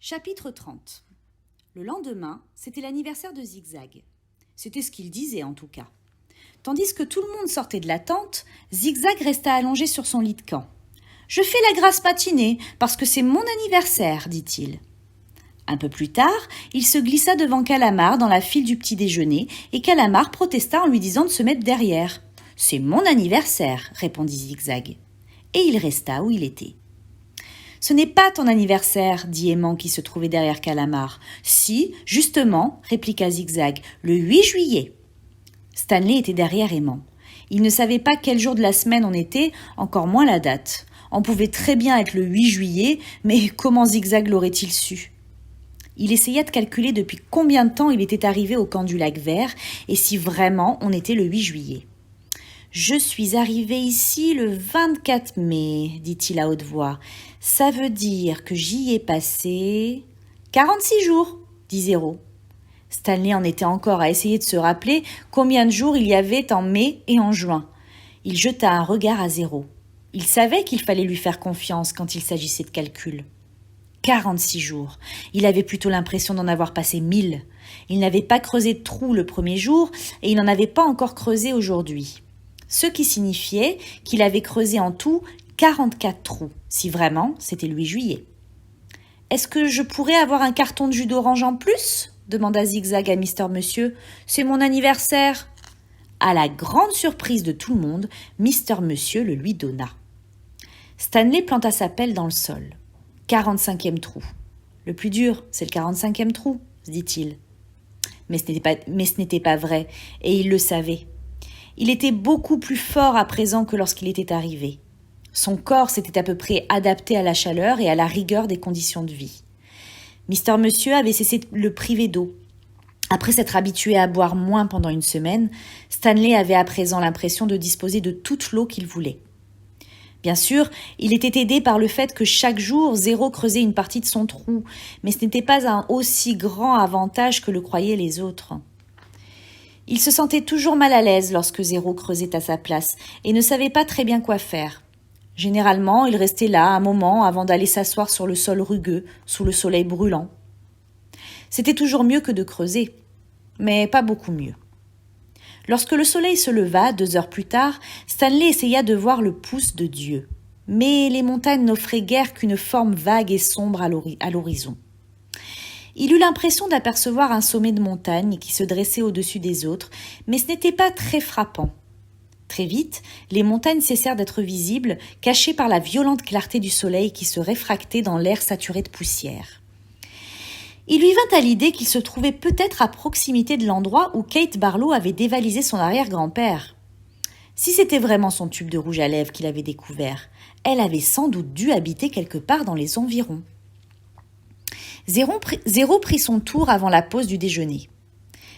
Chapitre 30. Le lendemain, c'était l'anniversaire de Zigzag. C'était ce qu'il disait en tout cas. Tandis que tout le monde sortait de la tente, Zigzag resta allongé sur son lit de camp. « Je fais la grasse matinée parce que c'est mon anniversaire, dit-il. Un peu plus tard, il se glissa devant Calamar dans la file du petit déjeuner et Calamar protesta en lui disant de se mettre derrière. « C'est mon anniversaire, répondit Zigzag. Et il resta où il était. « Ce n'est pas ton anniversaire, dit Aimant qui se trouvait derrière Calamar. « Si, justement, répliqua Zigzag, le 8 juillet. » Stanley était derrière Aimant. Il ne savait pas quel jour de la semaine on était, encore moins la date. On pouvait très bien être le 8 juillet, mais comment Zigzag l'aurait-il su? Il essaya de calculer depuis combien de temps il était arrivé au camp du lac Vert et si vraiment on était le 8 juillet. « Je suis arrivé ici le 24 mai, dit-il à haute voix. Ça veut dire que j'y ai passé 46 jours, dit Zéro. Stanley en était encore à essayer de se rappeler combien de jours il y avait en mai et en juin. Il jeta un regard à Zéro. Il savait qu'il fallait lui faire confiance quand il s'agissait de calcul. 46 jours. Il avait plutôt l'impression d'en avoir passé 1000. Il n'avait pas creusé de trou le premier jour et il n'en avait pas encore creusé aujourd'hui. Ce qui signifiait qu'il avait creusé en tout 44 trous, si vraiment c'était le 8 juillet. « Est-ce que je pourrais avoir un carton de jus d'orange en plus ?» demanda Zigzag à Mister Monsieur. « C'est mon anniversaire !» À la grande surprise de tout le monde, Mister Monsieur le lui donna. Stanley planta sa pelle dans le sol. 45e trou. « Le plus dur, c'est le 45e trou, » dit-il. Mais ce n'était pas vrai, et il le savait. Il était beaucoup plus fort à présent que lorsqu'il était arrivé. Son corps s'était à peu près adapté à la chaleur et à la rigueur des conditions de vie. Mister Monsieur avait cessé de le priver d'eau. Après s'être habitué à boire moins pendant une semaine, Stanley avait à présent l'impression de disposer de toute l'eau qu'il voulait. Bien sûr, il était aidé par le fait que chaque jour, Zéro creusait une partie de son trou, mais ce n'était pas un aussi grand avantage que le croyaient les autres. Il se sentait toujours mal à l'aise lorsque Zéro creusait à sa place et ne savait pas très bien quoi faire. Généralement, il restait là un moment avant d'aller s'asseoir sur le sol rugueux, sous le soleil brûlant. C'était toujours mieux que de creuser, mais pas beaucoup mieux. Lorsque le soleil se leva, 2 heures plus tard, Stanley essaya de voir le pouce de Dieu. Mais les montagnes n'offraient guère qu'une forme vague et sombre à l'horizon. Il eut l'impression d'apercevoir un sommet de montagne qui se dressait au-dessus des autres, mais ce n'était pas très frappant. Très vite, les montagnes cessèrent d'être visibles, cachées par la violente clarté du soleil qui se réfractait dans l'air saturé de poussière. Il lui vint à l'idée qu'il se trouvait peut-être à proximité de l'endroit où Kate Barlow avait dévalisé son arrière-grand-père. Si c'était vraiment son tube de rouge à lèvres qu'il avait découvert, elle avait sans doute dû habiter quelque part dans les environs. Zéro prit son tour avant la pause du déjeuner.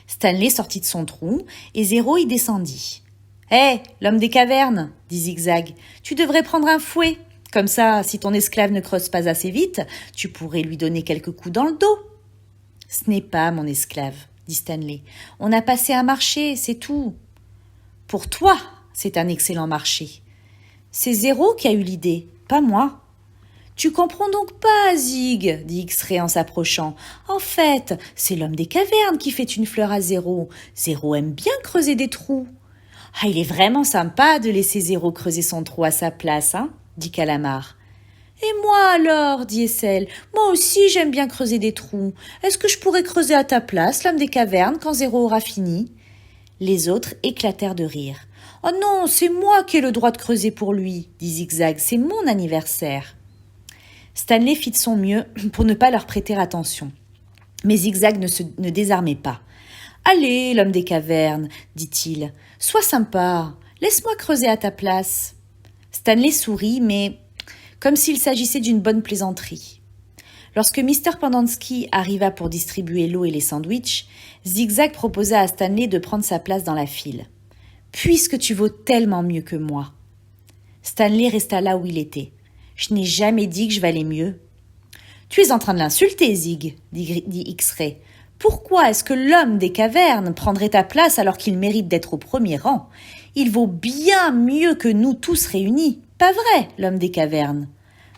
Stanley sortit de son trou et Zéro y descendit. « Hé, l'homme des cavernes !» dit Zigzag. « Tu devrais prendre un fouet. Comme ça, si ton esclave ne creuse pas assez vite, tu pourrais lui donner quelques coups dans le dos. »« Ce n'est pas mon esclave, » dit Stanley. « On a passé un marché, c'est tout. »« Pour toi, c'est un excellent marché. C'est Zéro qui a eu l'idée, pas moi. » « Tu comprends donc pas, Zig, dit X-Ray en s'approchant. En fait, c'est l'homme des cavernes qui fait une fleur à Zéro. Zéro aime bien creuser des trous. Ah, il est vraiment sympa de laisser Zéro creuser son trou à sa place, hein, dit Calamar. Et moi alors, dit Essel, moi aussi j'aime bien creuser des trous. Est-ce que je pourrais creuser à ta place, l'homme des cavernes, quand Zéro aura fini? Les autres éclatèrent de rire. Oh non, c'est moi qui ai le droit de creuser pour lui, dit Zigzag, c'est mon anniversaire. Stanley fit de son mieux pour ne pas leur prêter attention. Mais Zigzag ne désarmait pas. « Allez, l'homme des cavernes, dit-il, sois sympa, laisse-moi creuser à ta place. » Stanley sourit, mais comme s'il s'agissait d'une bonne plaisanterie. Lorsque Mr. Pendanski arriva pour distribuer l'eau et les sandwichs, Zigzag proposa à Stanley de prendre sa place dans la file. « Puisque tu vaux tellement mieux que moi. » Stanley resta là où il était. Je n'ai jamais dit que je valais mieux. « Tu es en train de l'insulter, Zig, dit X-Ray. Pourquoi est-ce que l'homme des cavernes prendrait ta place alors qu'il mérite d'être au premier rang? Il vaut bien mieux que nous tous réunis. Pas vrai, l'homme des cavernes ?»«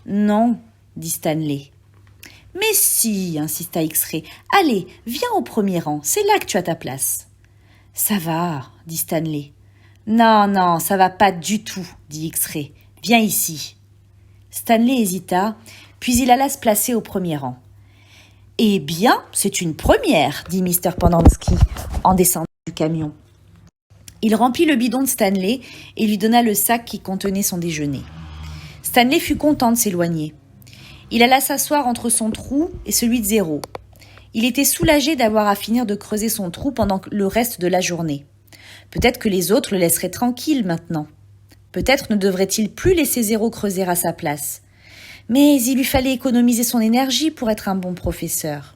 Non, dit Stanley. Mais si, insista X-Ray. Allez, viens au premier rang, c'est là que tu as ta place. Ça va, dit Stanley. Non, non, ça va pas du tout, dit X-Ray. Viens ici. Stanley hésita, puis il alla se placer au premier rang. Eh bien, c'est une première, dit Mr. Pendanski en descendant du camion. Il remplit le bidon de Stanley et lui donna le sac qui contenait son déjeuner. Stanley fut content de s'éloigner. Il alla s'asseoir entre son trou et celui de Zéro. Il était soulagé d'avoir à finir de creuser son trou pendant le reste de la journée. Peut-être que les autres le laisseraient tranquille maintenant. Peut-être ne devrait-il plus laisser Zéro creuser à sa place. Mais il lui fallait économiser son énergie pour être un bon professeur.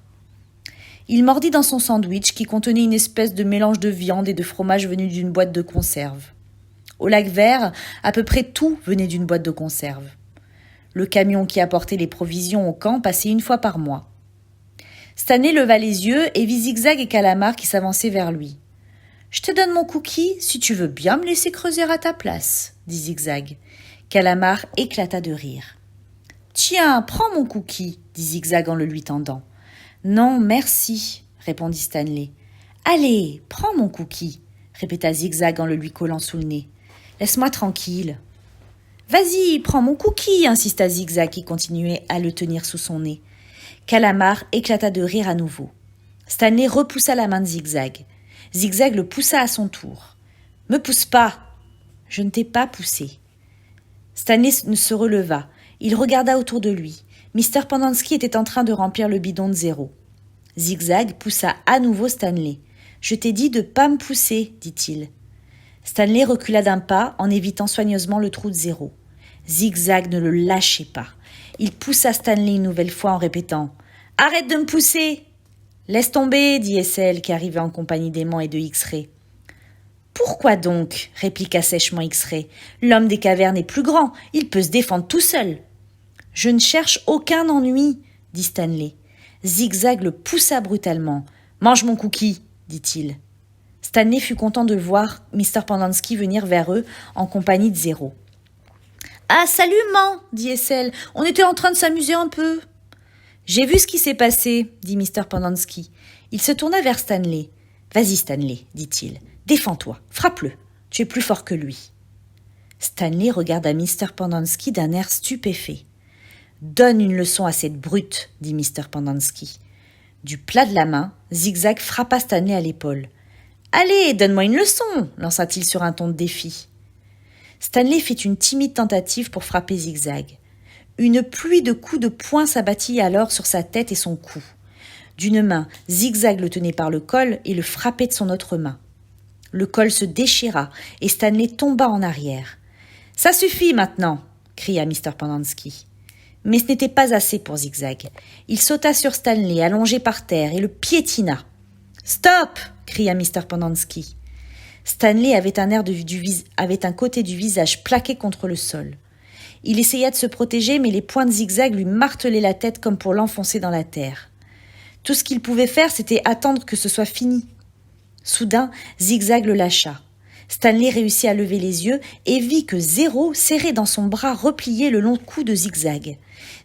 Il mordit dans son sandwich qui contenait une espèce de mélange de viande et de fromage venu d'une boîte de conserve. Au lac Vert, à peu près tout venait d'une boîte de conserve. Le camion qui apportait les provisions au camp passait une fois par mois. Stanley leva les yeux et vit Zigzag et Calamar qui s'avançaient vers lui. « Je te donne mon cookie si tu veux bien me laisser creuser à ta place, » dit Zigzag. Calamar éclata de rire. « Tiens, prends mon cookie, » dit Zigzag en le lui tendant. « Non, merci, » répondit Stanley. « Allez, prends mon cookie, » répéta Zigzag en le lui collant sous le nez. « Laisse-moi tranquille. »« Vas-y, prends mon cookie, » insista Zigzag qui continuait à le tenir sous son nez. Calamar éclata de rire à nouveau. Stanley repoussa la main de Zigzag. Zigzag le poussa à son tour. « Me pousse pas !»« Je ne t'ai pas poussé. » Stanley se releva. Il regarda autour de lui. Mr. Pendanski était en train de remplir le bidon de Zéro. Zigzag poussa à nouveau Stanley. « Je t'ai dit de pas me pousser, » dit-il. Stanley recula d'un pas en évitant soigneusement le trou de Zéro. Zigzag ne le lâchait pas. Il poussa Stanley une nouvelle fois en répétant « Arrête de me pousser !»« Laisse tomber, » dit Essel qui arrivait en compagnie d'Aimant et de X-Ray. « Pourquoi donc ?» répliqua sèchement X-Ray. « L'homme des cavernes est plus grand, il peut se défendre tout seul. »« Je ne cherche aucun ennui, » dit Stanley. Zigzag le poussa brutalement. « Mange mon cookie, » dit-il. Stanley fut content de voir Mr. Pendanski venir vers eux en compagnie de Zéro. « Ah, salut, man !» dit Essel. « On était en train de s'amuser un peu. »« J'ai vu ce qui s'est passé, » dit Mr. Pendanski. Il se tourna vers Stanley. « Vas-y, Stanley, dit-il. Défends-toi, frappe-le. Tu es plus fort que lui. » Stanley regarda Mr. Pendanski d'un air stupéfait. « Donne une leçon à cette brute, » dit Mr. Pendanski. Du plat de la main, Zigzag frappa Stanley à l'épaule. « Allez, donne-moi une leçon !» lança-t-il sur un ton de défi. Stanley fit une timide tentative pour frapper Zigzag. Une pluie de coups de poing s'abattit alors sur sa tête et son cou. D'une main, Zigzag le tenait par le col et le frappait de son autre main. Le col se déchira et Stanley tomba en arrière. « Ça suffit maintenant !» cria Mr. Pendanski. Mais ce n'était pas assez pour Zigzag. Il sauta sur Stanley, allongé par terre, et le piétina. « Stop !» cria Mr. Pendanski. Stanley avait un côté du visage plaqué contre le sol. Il essaya de se protéger, mais les poings de Zigzag lui martelaient la tête comme pour l'enfoncer dans la terre. Tout ce qu'il pouvait faire, c'était attendre que ce soit fini. Soudain, Zigzag le lâcha. Stanley réussit à lever les yeux et vit que Zéro serrait dans son bras replié le long cou de Zigzag.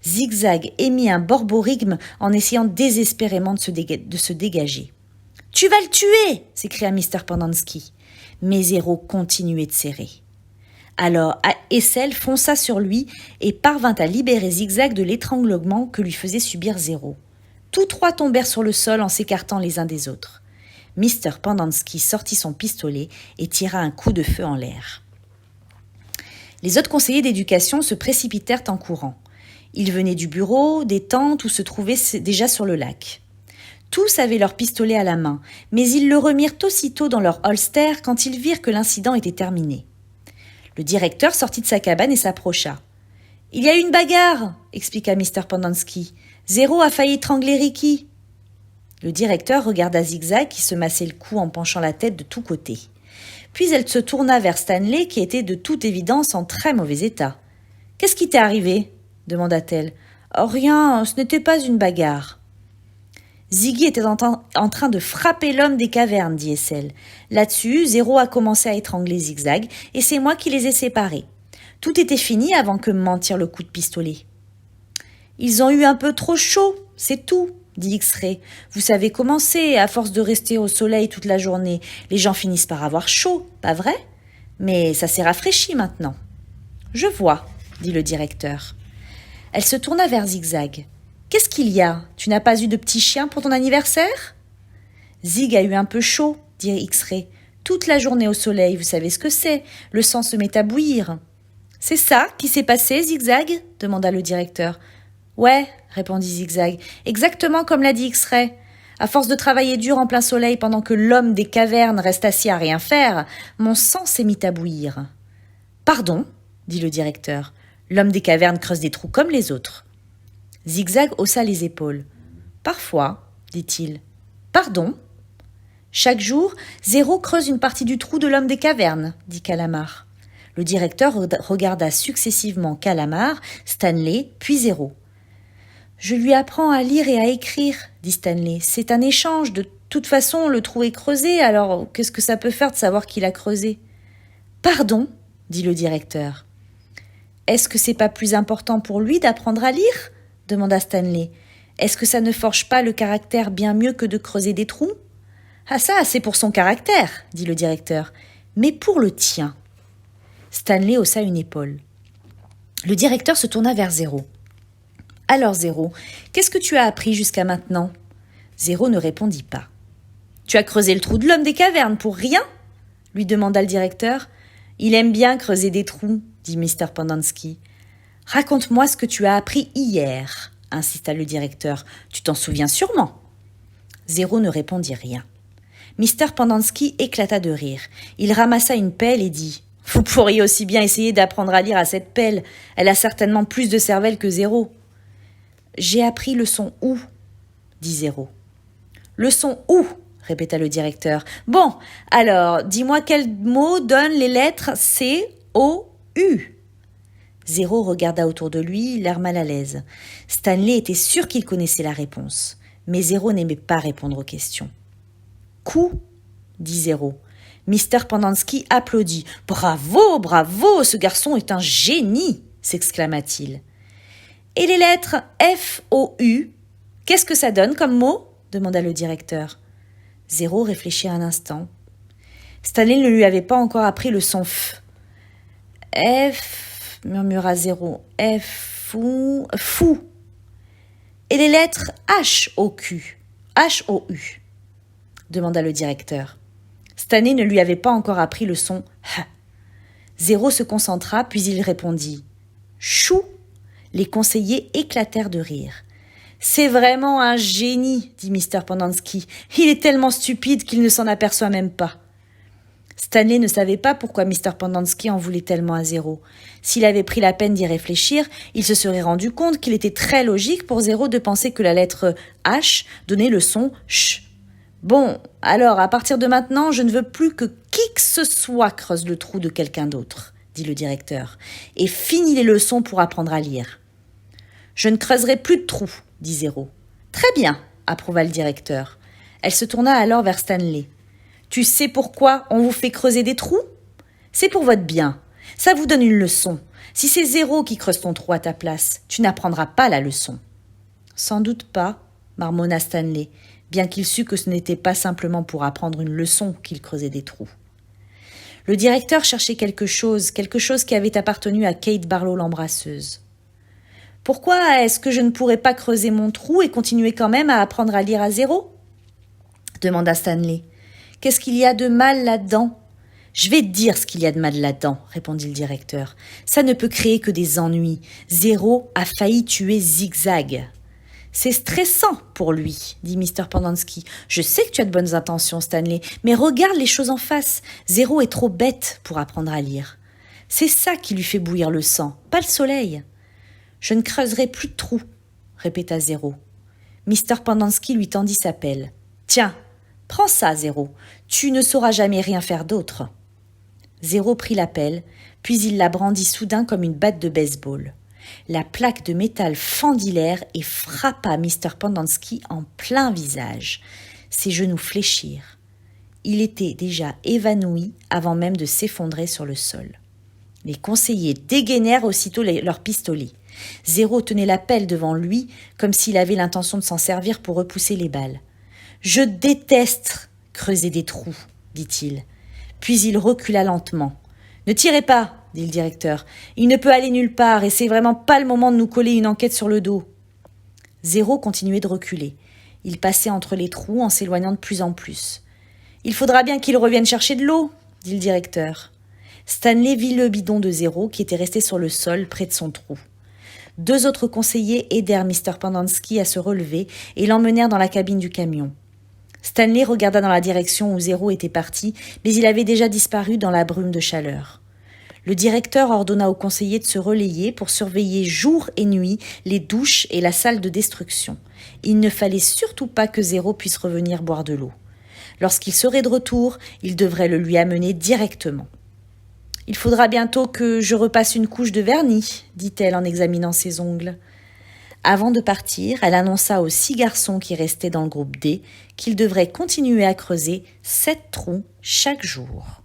Zigzag émit un borborigme en essayant désespérément de se dégager. « Tu vas le tuer !» s'écria Mr. Pendanski. Mais Zéro continuait de serrer. Alors Essel fonça sur lui et parvint à libérer Zigzag de l'étranglement que lui faisait subir Zéro. Tous trois tombèrent sur le sol en s'écartant les uns des autres. Mr. Pendanski sortit son pistolet et tira un coup de feu en l'air. Les autres conseillers d'éducation se précipitèrent en courant. Ils venaient du bureau, des tentes où se trouvaient déjà sur le lac. Tous avaient leur pistolet à la main, mais ils le remirent aussitôt dans leur holster quand ils virent que l'incident était terminé. Le directeur sortit de sa cabane et s'approcha. « Il y a eu une bagarre !» expliqua Mr. Pendanski. « Zéro a failli étrangler Ricky. » Le directeur regarda Zigzag qui se massait le cou en penchant la tête de tous côtés. Puis elle se tourna vers Stanley qui était de toute évidence en très mauvais état. « Qu'est-ce qui t'est arrivé ?» demanda-t-elle. « Oh, rien, ce n'était pas une bagarre. » Ziggy était en train de frapper l'homme des cavernes, dit Essel. Là-dessus, Zéro a commencé à étrangler Zigzag et c'est moi qui les ai séparés. Tout était fini avant que m'en tire le coup de pistolet. « Ils ont eu un peu trop chaud, » c'est tout, dit X-Ray. Vous savez comment c'est, à force de rester au soleil toute la journée. Les gens finissent par avoir chaud, pas vrai? Mais ça s'est rafraîchi maintenant. Je vois, dit le directeur. Elle se tourna vers Zigzag. Qu'est-ce qu'il y a? Tu n'as pas eu de petit chien pour ton anniversaire? Zig a eu un peu chaud, dit X-Ray. Toute la journée au soleil, vous savez ce que c'est. Le sang se met à bouillir. C'est ça qui s'est passé, Zigzag? Demanda le directeur. Ouais, répondit Zigzag, exactement comme l'a dit X-Ray. À force de travailler dur en plein soleil pendant que l'homme des cavernes reste assis à rien faire, mon sang s'est mis à bouillir. Pardon, dit le directeur. L'homme des cavernes creuse des trous comme les autres. Zigzag haussa les épaules. Parfois, dit-il. Pardon? Chaque jour, Zéro creuse une partie du trou de l'homme des cavernes, dit Calamar. Le directeur regarda successivement Calamar, Stanley, puis Zéro. Je lui apprends à lire et à écrire, dit Stanley. C'est un échange. De toute façon, le trou est creusé, alors qu'est-ce que ça peut faire de savoir qui l'a creusé? Pardon, dit le directeur. Est-ce que c'est pas plus important pour lui d'apprendre à lire? Demanda Stanley. Est-ce que ça ne forge pas le caractère bien mieux que de creuser des trous? Ah ça, c'est pour son caractère, dit le directeur. Mais pour le tien. Stanley haussa une épaule. Le directeur se tourna vers Zéro. Alors Zéro, qu'est-ce que tu as appris jusqu'à maintenant? Zéro ne répondit pas. Tu as creusé le trou de l'homme des cavernes pour rien? Lui demanda le directeur. Il aime bien creuser des trous, dit Mr. Pendanski. Raconte-moi ce que tu as appris hier, insista le directeur. Tu t'en souviens sûrement. Zéro ne répondit rien. Mr. Pendanski éclata de rire. Il ramassa une pelle et dit « Vous pourriez aussi bien essayer d'apprendre à lire à cette pelle. Elle a certainement plus de cervelle que Zéro. » J'ai appris le son ou, dit Zéro. Le son ou, répéta le directeur. Bon, alors, dis-moi quel mot donne les lettres C, O, U. Zéro regarda autour de lui, l'air mal à l'aise. Stanley était sûr qu'il connaissait la réponse, mais Zéro n'aimait pas répondre aux questions. Coup, dit Zéro. Mr. Pendanski applaudit. Bravo, bravo, ce garçon est un génie, s'exclama-t-il. Et les lettres F, O, U, qu'est-ce que ça donne comme mot? Demanda le directeur. Zéro réfléchit un instant. Stanley ne lui avait pas encore appris le son F. F, murmura Zéro. Fou. Et les lettres H, O, Q. H, O, U, demanda le directeur. Stanley ne lui avait pas encore appris le son H. Zéro se concentra, puis il répondit. Chou. Les conseillers éclatèrent de rire. « C'est vraiment un génie, dit Mr. Pendanski. Il est tellement stupide qu'il ne s'en aperçoit même pas. » Stanley ne savait pas pourquoi Mr. Pendanski en voulait tellement à Zéro. S'il avait pris la peine d'y réfléchir, il se serait rendu compte qu'il était très logique pour Zéro de penser que la lettre H donnait le son ch. Bon, alors, à partir de maintenant, je ne veux plus que qui que ce soit creuse le trou de quelqu'un d'autre, dit le directeur, et finis les leçons pour apprendre à lire. Je ne creuserai plus de trous, dit Zéro. Très bien, approuva le directeur. Elle se tourna alors vers Stanley. Tu sais pourquoi on vous fait creuser des trous? C'est pour votre bien. Ça vous donne une leçon. Si c'est Zéro qui creuse ton trou à ta place, tu n'apprendras pas la leçon. Sans doute pas, marmonna Stanley, bien qu'il sût que ce n'était pas simplement pour apprendre une leçon qu'il creusait des trous. Le directeur cherchait quelque chose qui avait appartenu à Kate Barlow l'embrasseuse. Pourquoi est-ce que je ne pourrais pas creuser mon trou et continuer quand même à apprendre à lire à Zéro? Demanda Stanley. Qu'est-ce qu'il y a de mal là-dedans? Je vais te dire ce qu'il y a de mal là-dedans, répondit le directeur. Ça ne peut créer que des ennuis. Zéro a failli tuer Zigzag. C'est stressant pour lui, dit Mr. Pendanski. Je sais que tu as de bonnes intentions, Stanley, mais regarde les choses en face. Zéro est trop bête pour apprendre à lire. C'est ça qui lui fait bouillir le sang, pas le soleil. Je ne creuserai plus de trous, répéta Zéro. Mr. Pendanski lui tendit sa pelle. Tiens, prends ça, Zéro. Tu ne sauras jamais rien faire d'autre. Zéro prit la pelle, puis il la brandit soudain comme une batte de baseball. La plaque de métal fendit l'air et frappa Mr. Pendanski en plein visage. Ses genoux fléchirent. Il était déjà évanoui avant même de s'effondrer sur le sol. Les conseillers dégainèrent aussitôt leurs pistolets. Zéro tenait la pelle devant lui, comme s'il avait l'intention de s'en servir pour repousser les balles. « Je déteste creuser des trous, dit-il. Puis il recula lentement. « Ne tirez pas, dit le directeur. Il ne peut aller nulle part et c'est vraiment pas le moment de nous coller une enquête sur le dos. » Zéro continuait de reculer. Il passait entre les trous en s'éloignant de plus en plus. « Il faudra bien qu'il revienne chercher de l'eau, dit le directeur. Stanley vit le bidon de Zéro qui était resté sur le sol près de son trou. 2 autres conseillers aidèrent Mr. Pendanski à se relever et l'emmenèrent dans la cabine du camion. Stanley regarda dans la direction où Zéro était parti, mais il avait déjà disparu dans la brume de chaleur. Le directeur ordonna aux conseillers de se relayer pour surveiller jour et nuit les douches et la salle de destruction. Il ne fallait surtout pas que Zéro puisse revenir boire de l'eau. Lorsqu'il serait de retour, il devrait le lui amener directement. « Il faudra bientôt que je repasse une couche de vernis, dit-elle en examinant ses ongles. Avant de partir, elle annonça aux 6 garçons qui restaient dans le groupe D qu'ils devraient continuer à creuser 7 trous chaque jour.